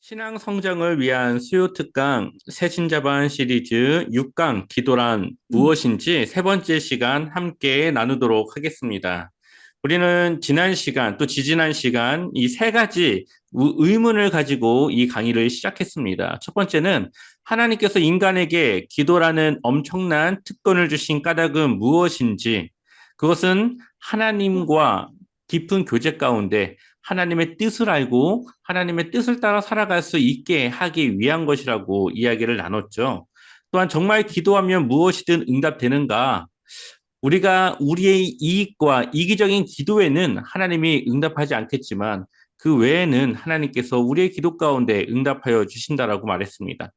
신앙 성장을 위한 수요 특강 새신자반 시리즈 6강 기도란 무엇인지 세 번째 시간 함께 나누도록 하겠습니다. 우리는 지난 시간 또 지지난 시간 이 세 가지 의문을 가지고 이 강의를 시작했습니다. 첫 번째는 하나님께서 인간에게 기도라는 엄청난 특권을 주신 까닭은 무엇인지, 그것은 하나님과 깊은 교제 가운데 하나님의 뜻을 알고 하나님의 뜻을 따라 살아갈 수 있게 하기 위한 것이라고 이야기를 나눴죠. 또한 정말 기도하면 무엇이든 응답되는가? 우리가 우리의 이익과 이기적인 기도에는 하나님이 응답하지 않겠지만 그 외에는 하나님께서 우리의 기도 가운데 응답하여 주신다라고 말했습니다.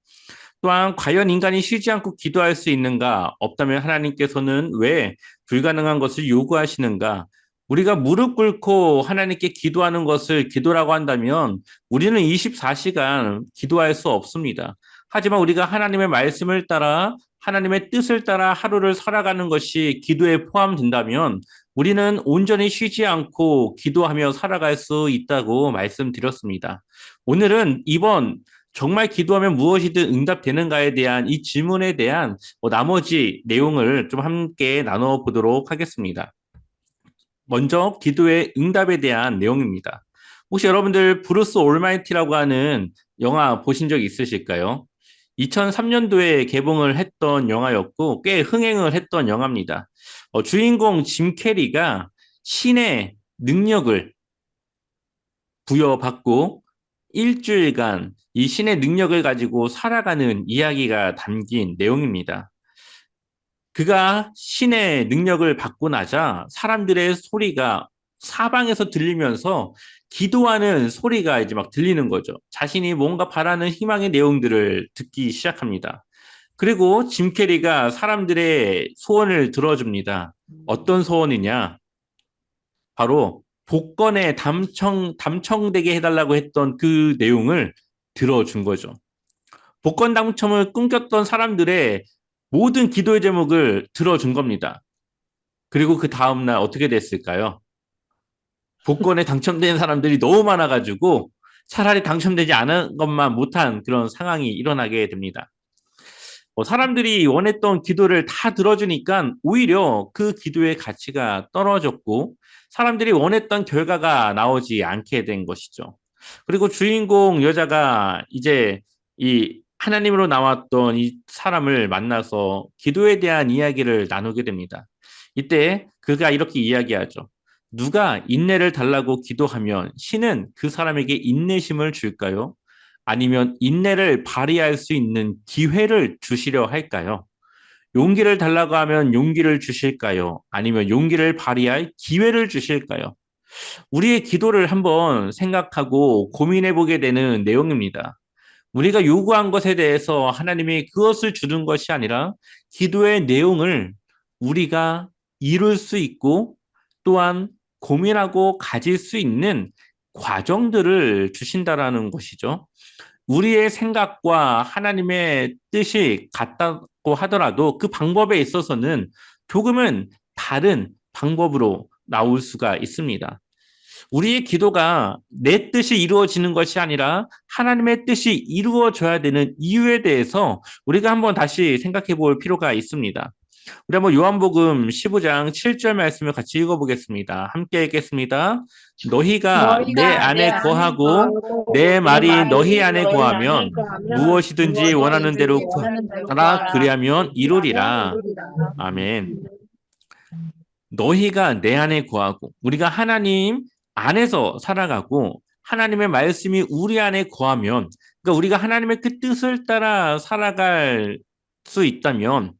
또한 과연 인간이 쉬지 않고 기도할 수 있는가? 없다면 하나님께서는 왜 불가능한 것을 요구하시는가? 우리가 무릎 꿇고 하나님께 기도하는 것을 기도라고 한다면 우리는 24시간 기도할 수 없습니다. 하지만 우리가 하나님의 말씀을 따라 하나님의 뜻을 따라 하루를 살아가는 것이 기도에 포함된다면 우리는 온전히 쉬지 않고 기도하며 살아갈 수 있다고 말씀드렸습니다. 오늘은 이번 정말 기도하면 무엇이든 응답되는가에 대한 이 질문에 대한 나머지 내용을 좀 함께 나눠보도록 하겠습니다. 먼저 기도의 응답에 대한 내용입니다. 혹시 여러분들 브루스 올마이티라고 하는 영화 보신 적 있으실까요? 2003년도에 개봉을 했던 영화였고 꽤 흥행을 했던 영화입니다. 주인공 짐 캐리가 신의 능력을 부여받고 일주일간 이 신의 능력을 가지고 살아가는 이야기가 담긴 내용입니다. 그가 신의 능력을 받고 나자 사람들의 소리가 사방에서 들리면서 기도하는 소리가 이제 막 들리는 거죠. 자신이 뭔가 바라는 희망의 내용들을 듣기 시작합니다. 그리고 짐 캐리가 사람들의 소원을 들어줍니다. 어떤 소원이냐? 바로 복권에 당첨되게 해달라고 했던 그 내용을 들어준 거죠. 복권 당첨을 꿈꼈던 사람들의 모든 기도의 제목을 들어준 겁니다. 그리고 그 다음날 어떻게 됐을까요? 복권에 당첨된 사람들이 너무 많아가지고 차라리 당첨되지 않은 것만 못한 그런 상황이 일어나게 됩니다. 사람들이 원했던 기도를 다 들어주니까 오히려 그 기도의 가치가 떨어졌고 사람들이 원했던 결과가 나오지 않게 된 것이죠. 그리고 주인공 여자가 이제 이 하나님으로 나왔던 이 사람을 만나서 기도에 대한 이야기를 나누게 됩니다. 이때 그가 이렇게 이야기하죠. 누가 인내를 달라고 기도하면 신은 그 사람에게 인내심을 줄까요? 아니면 인내를 발휘할 수 있는 기회를 주시려 할까요? 용기를 달라고 하면 용기를 주실까요? 아니면 용기를 발휘할 기회를 주실까요? 우리의 기도를 한번 생각하고 고민해 보게 되는 내용입니다. 우리가 요구한 것에 대해서 하나님이 그것을 주는 것이 아니라 기도의 내용을 우리가 이룰 수 있고 또한 고민하고 가질 수 있는 과정들을 주신다라는 것이죠. 우리의 생각과 하나님의 뜻이 같다고 하더라도 그 방법에 있어서는 조금은 다른 방법으로 나올 수가 있습니다. 우리의 기도가 내 뜻이 이루어지는 것이 아니라 하나님의 뜻이 이루어져야 되는 이유에 대해서 우리가 한번 다시 생각해 볼 필요가 있습니다. 우리 한번 요한복음 15장 7절 말씀을 같이 읽어보겠습니다. 함께 읽겠습니다. 너희가 내 너희가 내 안에 안에 거하고 거하고 내 내 말이 너희 말이 안에 너희 안에 거하면 거하면 무엇이든지 원하는 무엇이든지 대로 원하는 대로 구하라 구하라. 그리하면 그리하면 이루리라. 이루리라. 아멘. 너희가 내 안에 거하고 우리가 하나님 안에서 살아가고 하나님의 말씀이 우리 안에 거하면 그러니까 우리가 하나님의 그 뜻을 따라 살아갈 수 있다면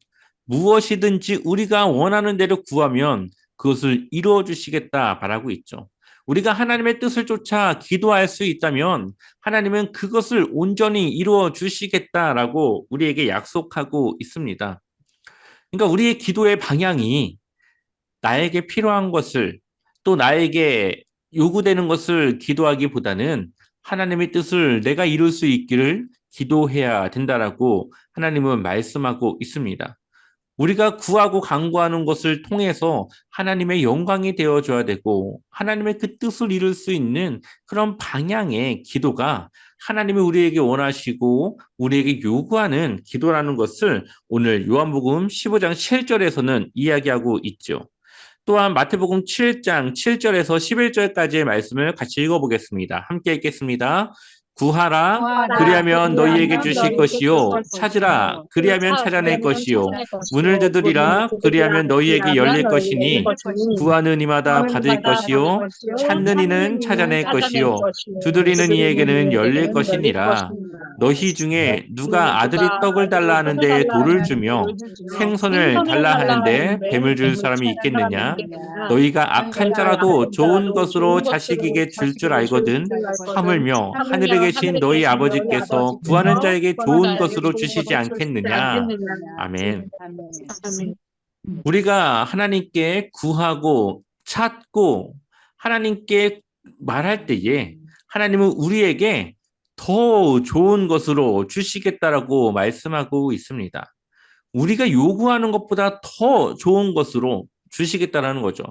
무엇이든지 우리가 원하는 대로 구하면 그것을 이루어 주시겠다 말하고 있죠. 우리가 하나님의 뜻을 쫓아 기도할 수 있다면 하나님은 그것을 온전히 이루어 주시겠다라고 우리에게 약속하고 있습니다. 그러니까 우리의 기도의 방향이 나에게 필요한 것을 또 나에게 요구되는 것을 기도하기보다는 하나님의 뜻을 내가 이룰 수 있기를 기도해야 된다라고 하나님은 말씀하고 있습니다. 우리가 구하고 간구하는 것을 통해서 하나님의 영광이 되어줘야 되고 하나님의 그 뜻을 이룰 수 있는 그런 방향의 기도가 하나님이 우리에게 원하시고 우리에게 요구하는 기도라는 것을 오늘 요한복음 15장 7절에서는 이야기하고 있죠. 또한 마태복음 7장 7절에서 11절까지의 말씀을 같이 읽어보겠습니다. 함께 읽겠습니다. 구하라, 구하라 그리하면 너희에게 그리하면 주실 너희에게 것이요. 주실 찾으라, 것이요 그리하면 찾아낼 찾으면 것이요. 찾아낼 문을 것이요 문을 두드리라, 두드리라 그리하면 너희에게 그리하면 열릴 너희에게 열릴 것이니 것이니 구하는 이마다 구하는 받을 이마다 받을 것이요. 것이요 찾는 이는 찾는 이는 찾아낼 찾아낼 것이요. 것이요 두드리는 두드리는 이에게는 열릴 이에게는 열릴 것이니라. 것이니라. 너희 중에 누가 아들이 누가 떡을 달라 아들이 떡을 하는데 달라 돌을 하면 주며 돌을 주며 생선을 생선을 달라 달라 하는데 하는데 뱀을 줄 뱀을 사람이 주는 사람이 있겠느냐? 있겠느냐. 너희가 악한 너희가 자라도 악한 좋은 자라도 것으로 좋은 것으로 자식에게 줄 줄 자식에게 줄 알거든. 줄 알거든. 하물며 하늘에 하물며 계신 하늘에 너희 계신 너희 아버지께서 구하는 아버지께서 자에게 구하는 좋은 자에게 것으로 좋은 주시지 것을 주시지 않겠느냐? 않겠느냐. 아멘. 아멘. 우리가 하나님께 구하고 찾고 하나님께 말할 때에 하나님은 우리에게 더 좋은 것으로 주시겠다라고 말씀하고 있습니다. 우리가 요구하는 것보다 더 좋은 것으로 주시겠다라는 거죠.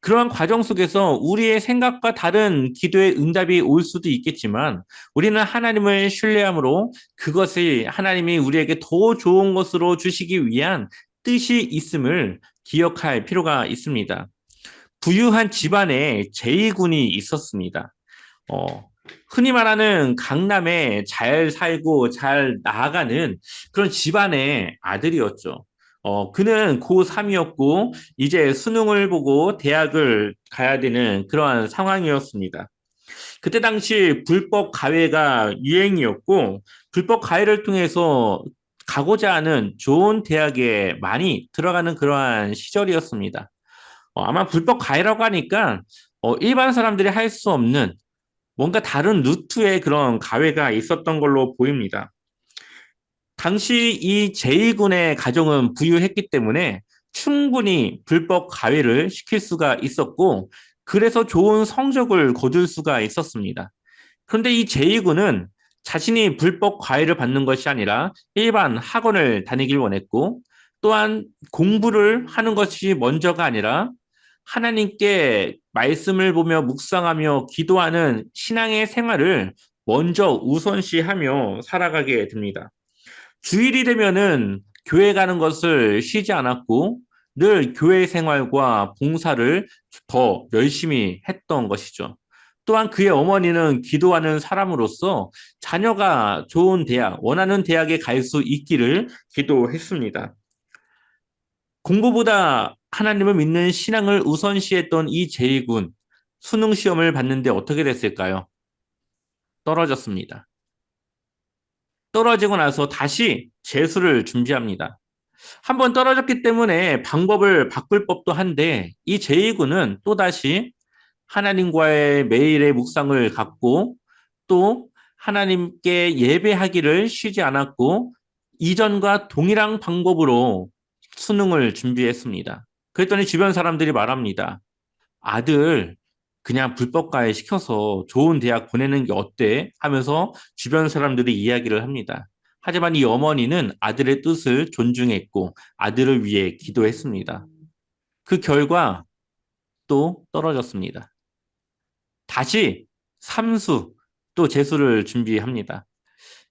그러한 과정 속에서 우리의 생각과 다른 기도의 응답이 올 수도 있겠지만 우리는 하나님을 신뢰함으로 그것을 하나님이 우리에게 더 좋은 것으로 주시기 위한 뜻이 있음을 기억할 필요가 있습니다. 부유한 집안에 제이군이 있었습니다. 흔히 말하는 강남에 잘 살고 잘 나아가는 그런 집안의 아들이었죠. 그는 고3이었고 이제 수능을 보고 대학을 가야 되는 그러한 상황이었습니다. 그때 당시 불법 가해가 유행이었고 불법 가해를 통해서 가고자 하는 좋은 대학에 많이 들어가는 그러한 시절이었습니다. 아마 불법 가해라고 하니까 일반 사람들이 할 수 없는 뭔가 다른 루트의 그런 가해가 있었던 걸로 보입니다. 당시 이 제2군의 가정은 부유했기 때문에 충분히 불법 가해를 시킬 수가 있었고 그래서 좋은 성적을 거둘 수가 있었습니다. 그런데 이 제2군은 자신이 불법 과외를 받는 것이 아니라 일반 학원을 다니길 원했고 또한 공부를 하는 것이 먼저가 아니라 하나님께 말씀을 보며 묵상하며 기도하는 신앙의 생활을 먼저 우선시하며 살아가게 됩니다. 주일이 되면은 교회 가는 것을 쉬지 않았고 늘 교회 생활과 봉사를 더 열심히 했던 것이죠. 또한 그의 어머니는 기도하는 사람으로서 자녀가 좋은 대학, 원하는 대학에 갈 수 있기를 기도했습니다. 공부보다 하나님을 믿는 신앙을 우선시했던 이 제이군, 수능 시험을 봤는데 어떻게 됐을까요? 떨어졌습니다. 떨어지고 나서 다시 재수를 준비합니다. 한번 떨어졌기 때문에 방법을 바꿀 법도 한데 이 제이군은 또다시 하나님과의 매일의 묵상을 갖고 또 하나님께 예배하기를 쉬지 않았고 이전과 동일한 방법으로 수능을 준비했습니다. 그랬더니 주변 사람들이 말합니다. 아들 그냥 불법 가해 시켜서 좋은 대학 보내는 게 어때? 하면서 주변 사람들이 이야기를 합니다. 하지만 이 어머니는 아들의 뜻을 존중했고 아들을 위해 기도했습니다. 그 결과 또 떨어졌습니다. 다시 삼수 또 재수를 준비합니다.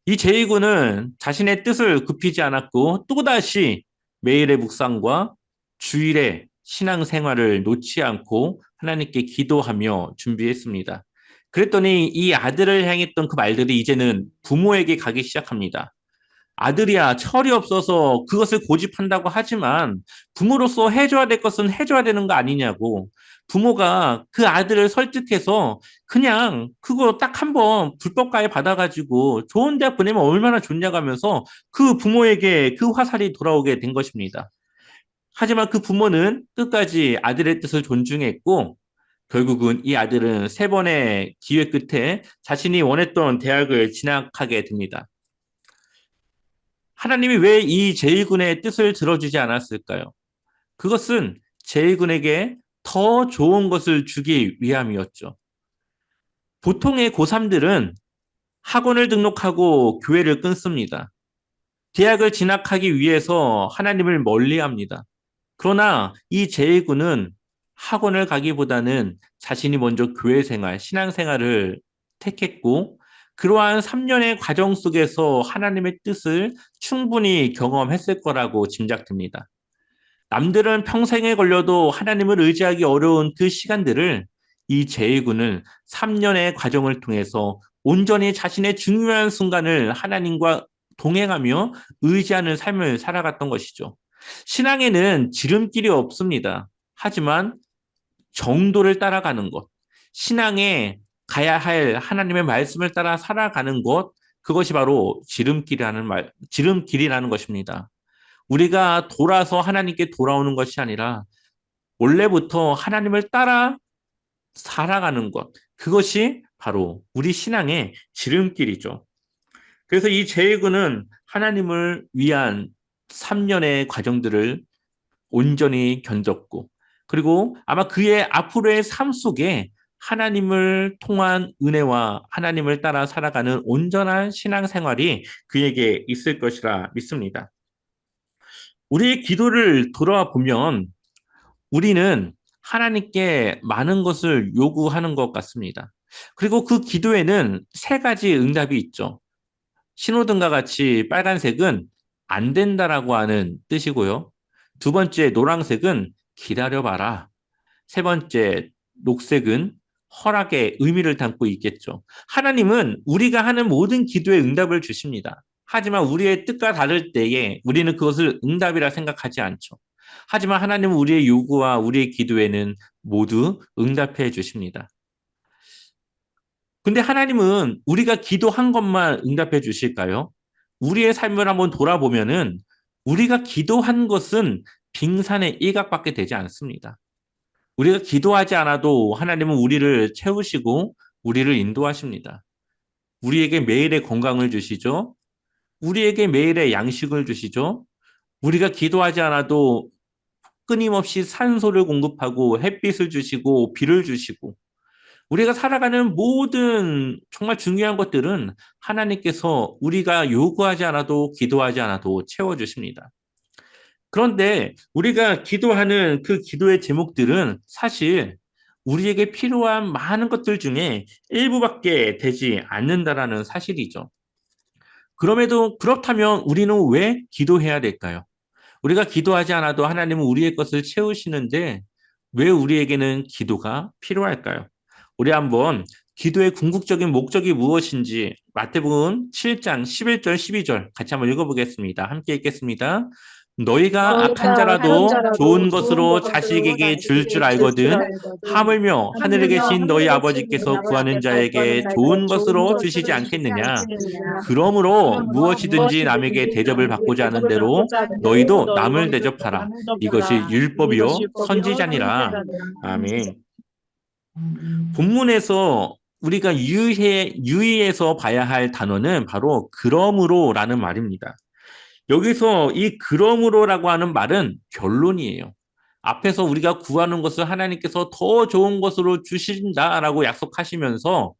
이 제이군은 자신의 뜻을 굽히지 않았고 또다시 매일의 묵상과 주일의 신앙생활을 놓지 않고 하나님께 기도하며 준비했습니다. 그랬더니 이 아들을 향했던 그 말들이 이제는 부모에게 가기 시작합니다. 아들이야, 철이 없어서 그것을 고집한다고 하지만 부모로서 해줘야 될 것은 해줘야 되는 거 아니냐고. 부모가 그 아들을 설득해서 그냥 그거 딱 한번 불법 가해 받아가지고 좋은 대학 보내면 얼마나 좋냐고 하면서 그 부모에게 그 화살이 돌아오게 된 것입니다. 하지만 그 부모는 끝까지 아들의 뜻을 존중했고 결국은 이 아들은 세 번의 기회 끝에 자신이 원했던 대학을 진학하게 됩니다. 하나님이 왜 이 제일군의 뜻을 들어주지 않았을까요? 그것은 제일군에게 더 좋은 것을 주기 위함이었죠. 보통의 고3들은 학원을 등록하고 교회를 끊습니다. 대학을 진학하기 위해서 하나님을 멀리합니다. 그러나 이 제일군은 학원을 가기보다는 자신이 먼저 교회 생활, 신앙 생활을 택했고 그러한 3년의 과정 속에서 하나님의 뜻을 충분히 경험했을 거라고 짐작됩니다. 남들은 평생에 걸려도 하나님을 의지하기 어려운 그 시간들을 이 제이군은 3년의 과정을 통해서 온전히 자신의 중요한 순간을 하나님과 동행하며 의지하는 삶을 살아갔던 것이죠. 신앙에는 지름길이 없습니다. 하지만 정도를 따라가는 것, 신앙에 가야 할 하나님의 말씀을 따라 살아가는 것, 그것이 바로 지름길이라는 것입니다. 우리가 돌아서 하나님께 돌아오는 것이 아니라 원래부터 하나님을 따라 살아가는 것, 그것이 바로 우리 신앙의 지름길이죠. 그래서 이 제이군은 하나님을 위한 3년의 과정들을 온전히 견뎠고, 그리고 아마 그의 앞으로의 삶 속에 하나님을 통한 은혜와 하나님을 따라 살아가는 온전한 신앙생활이 그에게 있을 것이라 믿습니다. 우리의 기도를 돌아보면 우리는 하나님께 많은 것을 요구하는 것 같습니다. 그리고 그 기도에는 세 가지 응답이 있죠. 신호등과 같이 빨간색은 안 된다라고 하는 뜻이고요. 두 번째 노란색은 기다려봐라. 세 번째 녹색은 허락의 의미를 담고 있겠죠. 하나님은 우리가 하는 모든 기도에 응답을 주십니다. 하지만 우리의 뜻과 다를 때에 우리는 그것을 응답이라 생각하지 않죠. 하지만 하나님은 우리의 요구와 우리의 기도에는 모두 응답해 주십니다. 근데 하나님은 우리가 기도한 것만 응답해 주실까요? 우리의 삶을 한번 돌아보면은 우리가 기도한 것은 빙산의 일각밖에 되지 않습니다. 우리가 기도하지 않아도 하나님은 우리를 채우시고 우리를 인도하십니다. 우리에게 매일의 건강을 주시죠. 우리에게 매일의 양식을 주시죠. 우리가 기도하지 않아도 끊임없이 산소를 공급하고 햇빛을 주시고 비를 주시고 우리가 살아가는 모든 정말 중요한 것들은 하나님께서 우리가 요구하지 않아도 기도하지 않아도 채워주십니다. 그런데 우리가 기도하는 그 기도의 제목들은 사실 우리에게 필요한 많은 것들 중에 일부밖에 되지 않는다라는 사실이죠. 그렇다면 우리는 왜 기도해야 될까요? 우리가 기도하지 않아도 하나님은 우리의 것을 채우시는데 왜 우리에게는 기도가 필요할까요? 우리 한번 기도의 궁극적인 목적이 무엇인지 마태복음 7장 11절 12절 같이 한번 읽어보겠습니다. 함께 읽겠습니다. 너희가 악한 너희가 악한 자라도 자라도 좋은 좋은 것으로 것으로 자식에게 줄 줄 자식에게 줄 줄 알거든 알거든 하물며 하늘에 하물며 계신 너희 하늘에 계신 너희 아버지께서 구하는 아버지께서 구하는 자에게 자에게 좋은 좋은 것으로 것으로 주시지 주시지 않겠느냐. 않겠느냐. 그러므로 그러므로 무엇이든지 남에게 무엇이든지 대접을 남에게 받고자 하는 대접을 대로 받고자 하는 대로 너희도 남을 너희도 대접하라. 남을 이것이 대접하라. 이것이 율법이요 율법이요 선지자니라. 선지자니라. 아멘. 본문에서 우리가 유의해서 봐야 할 단어는 바로 그러므로라는 말입니다. 여기서 이 그러므로라고 하는 말은 결론이에요. 앞에서 우리가 구하는 것을 하나님께서 더 좋은 것으로 주신다라고 약속하시면서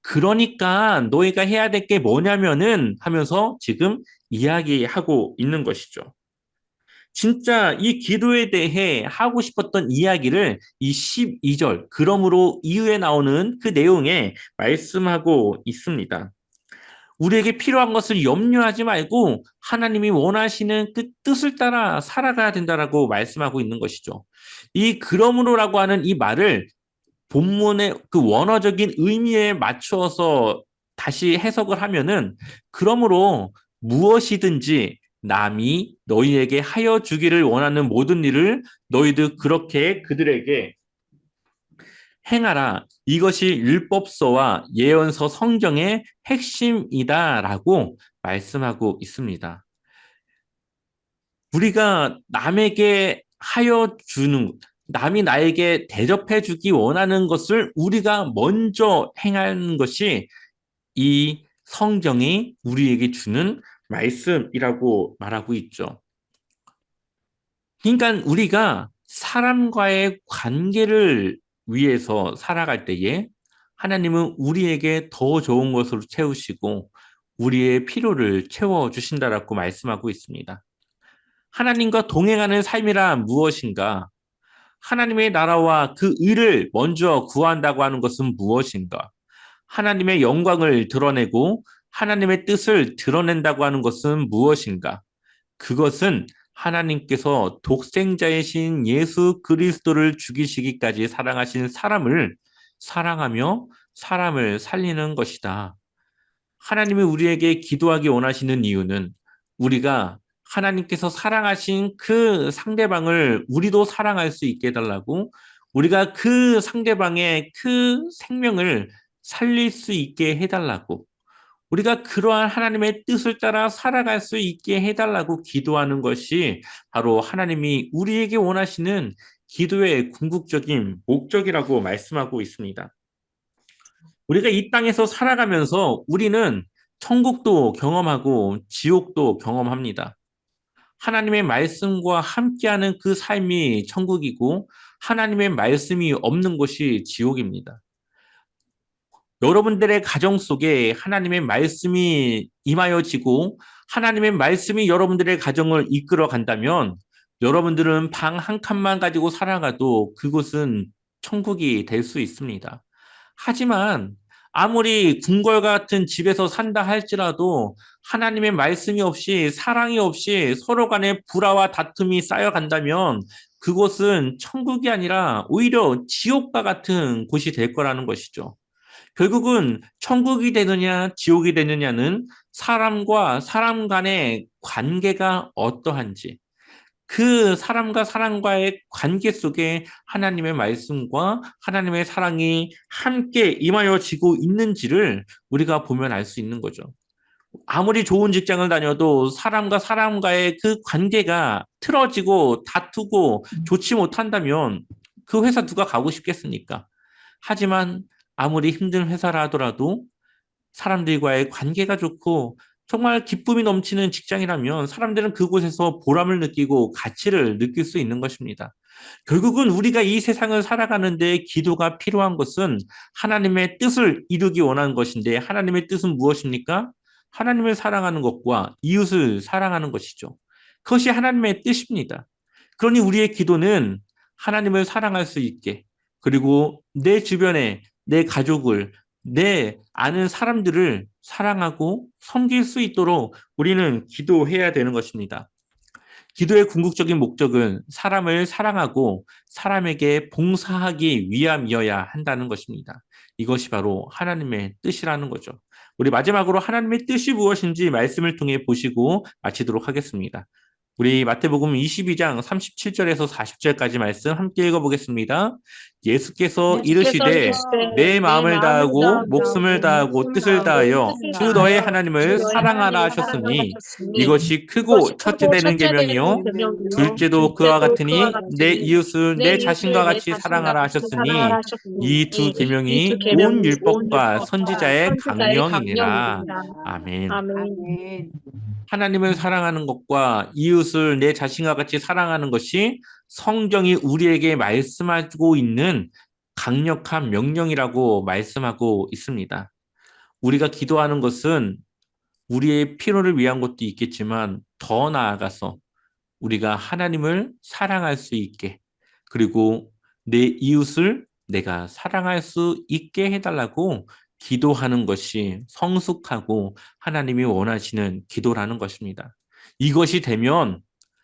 그러니까 너희가 해야 될 게 뭐냐면은 하면서 지금 이야기하고 있는 것이죠. 진짜 이 기도에 대해 하고 싶었던 이야기를 이 12절, 그러므로 이후에 나오는 그 내용에 말씀하고 있습니다. 우리에게 필요한 것을 염려하지 말고 하나님이 원하시는 그 뜻을 따라 살아가야 된다라고 말씀하고 있는 것이죠. 이 그러므로라고 하는 이 말을 본문의 그 원어적인 의미에 맞추어서 다시 해석을 하면은 그러므로 무엇이든지 남이 너희에게 하여 주기를 원하는 모든 일을 너희도 그렇게 그들에게 행하라. 이것이 율법서와 예언서 성경의 핵심이다라고 말씀하고 있습니다. 우리가 남에게 하여 주는, 남이 나에게 대접해 주기 원하는 것을 우리가 먼저 행하는 것이 이 성경이 우리에게 주는 말씀이라고 말하고 있죠. 그러니까 우리가 사람과의 관계를 위해서 살아갈 때에 하나님은 우리에게 더 좋은 것으로 채우시고 우리의 필요를 채워주신다라고 말씀하고 있습니다. 하나님과 동행하는 삶이란 무엇인가? 하나님의 나라와 그 의를 먼저 구한다고 하는 것은 무엇인가? 하나님의 영광을 드러내고 하나님의 뜻을 드러낸다고 하는 것은 무엇인가? 그것은 하나님께서 독생자이신 예수 그리스도를 죽이시기까지 사랑하신 사람을 사랑하며 사람을 살리는 것이다. 하나님이 우리에게 기도하기 원하시는 이유는 우리가 하나님께서 사랑하신 그 상대방을 우리도 사랑할 수 있게 해달라고, 우리가 그 상대방의 그 생명을 살릴 수 있게 해달라고, 우리가 그러한 하나님의 뜻을 따라 살아갈 수 있게 해달라고 기도하는 것이 바로 하나님이 우리에게 원하시는 기도의 궁극적인 목적이라고 말씀하고 있습니다. 우리가 이 땅에서 살아가면서 우리는 천국도 경험하고 지옥도 경험합니다. 하나님의 말씀과 함께하는 그 삶이 천국이고 하나님의 말씀이 없는 곳이 지옥입니다. 여러분들의 가정 속에 하나님의 말씀이 임하여지고 하나님의 말씀이 여러분들의 가정을 이끌어 간다면 여러분들은 방 한 칸만 가지고 살아가도 그곳은 천국이 될 수 있습니다. 하지만 아무리 궁궐 같은 집에서 산다 할지라도 하나님의 말씀이 없이 사랑이 없이 서로 간에 불화와 다툼이 쌓여간다면 그곳은 천국이 아니라 오히려 지옥과 같은 곳이 될 거라는 것이죠. 결국은 천국이 되느냐 지옥이 되느냐는 사람과 사람 간의 관계가 어떠한지, 그 사람과 사람과의 관계 속에 하나님의 말씀과 하나님의 사랑이 함께 임하여지고 있는지를 우리가 보면 알 수 있는 거죠. 아무리 좋은 직장을 다녀도 사람과 사람과의 그 관계가 틀어지고 다투고 좋지 못한다면 그 회사 누가 가고 싶겠습니까? 하지만 아무리 힘든 회사라 하더라도 사람들과의 관계가 좋고 정말 기쁨이 넘치는 직장이라면 사람들은 그곳에서 보람을 느끼고 가치를 느낄 수 있는 것입니다. 결국은 우리가 이 세상을 살아가는데 기도가 필요한 것은 하나님의 뜻을 이루기 원하는 것인데, 하나님의 뜻은 무엇입니까? 하나님을 사랑하는 것과 이웃을 사랑하는 것이죠. 그것이 하나님의 뜻입니다. 그러니 우리의 기도는 하나님을 사랑할 수 있게, 그리고 내 주변에 내 가족을, 내 아는 사람들을 사랑하고 섬길 수 있도록 우리는 기도해야 되는 것입니다. 기도의 궁극적인 목적은 사람을 사랑하고 사람에게 봉사하기 위함이어야 한다는 것입니다. 이것이 바로 하나님의 뜻이라는 거죠. 우리 마지막으로 하나님의 뜻이 무엇인지 말씀을 통해 보시고 마치도록 하겠습니다. 우리 마태복음 22장 37절에서 40절까지 말씀 함께 읽어보겠습니다. 예수께서 예수께서 이르시되 이르시되 내 내 마음을 마음을 다하고 다하고 목숨을 다하고 목숨을 뜻을 다하고 다하여 뜻을 주 너의 다하여 주 하나님을 너의 사랑하라 하나님을 하셨으니 사랑하셨으니 이것이 이것이 크고 첫째 크고 되는 첫째 되는 계명이요 계명이요 둘째도 그와 둘째도 그와 같으니 내 같으니 이웃을 내 내 자신과 이웃을 내 같이 자신과 사랑하라 같이 사랑하라 하셨으니 하셨으니 이 두 이 두 계명이 온 계명이 온 율법과 율법과 선지자의 선지자의 강령이니라. 강령이니라. 아멘. 아멘. 하나님을 사랑하는 것과 이웃을 내 자신과 같이 사랑하는 것이 성경이 우리에게 말씀하고 있는 강력한 명령이라고 말씀하고 있습니다. 우리가 기도하는 것은 우리의 필요를 위한 것도 있겠지만 더 나아가서 우리가 하나님을 사랑할 수 있게, 그리고 내 이웃을 내가 사랑할 수 있게 해달라고 기도하는 것이 성숙하고 하나님이 원하시는 기도라는 것입니다. 이것이 되면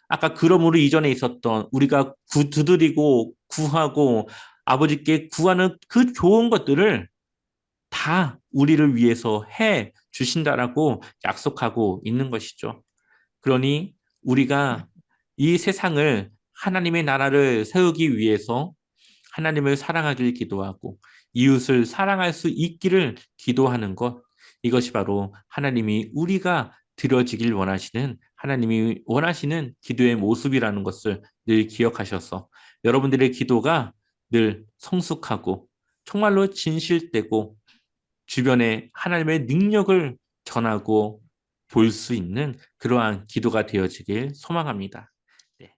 아까 그러므로 이전에 있었던 우리가 두드리고 구하고 아버지께 구하는 그 좋은 것들을 다 우리를 위해서 해 주신다라고 약속하고 있는 것이죠. 그러니 우리가 이 세상을 하나님의 나라를 세우기 위해서 하나님을 사랑하길 기도하고 이웃을 사랑할 수 있기를 기도하는 것, 이것이 바로 하나님이 우리가 드려지길 원하시는, 하나님이 원하시는 기도의 모습이라는 것을 늘 기억하셔서 여러분들의 기도가 늘 성숙하고 정말로 진실되고 주변에 하나님의 능력을 전하고 볼 수 있는 그러한 기도가 되어지길 소망합니다. 네.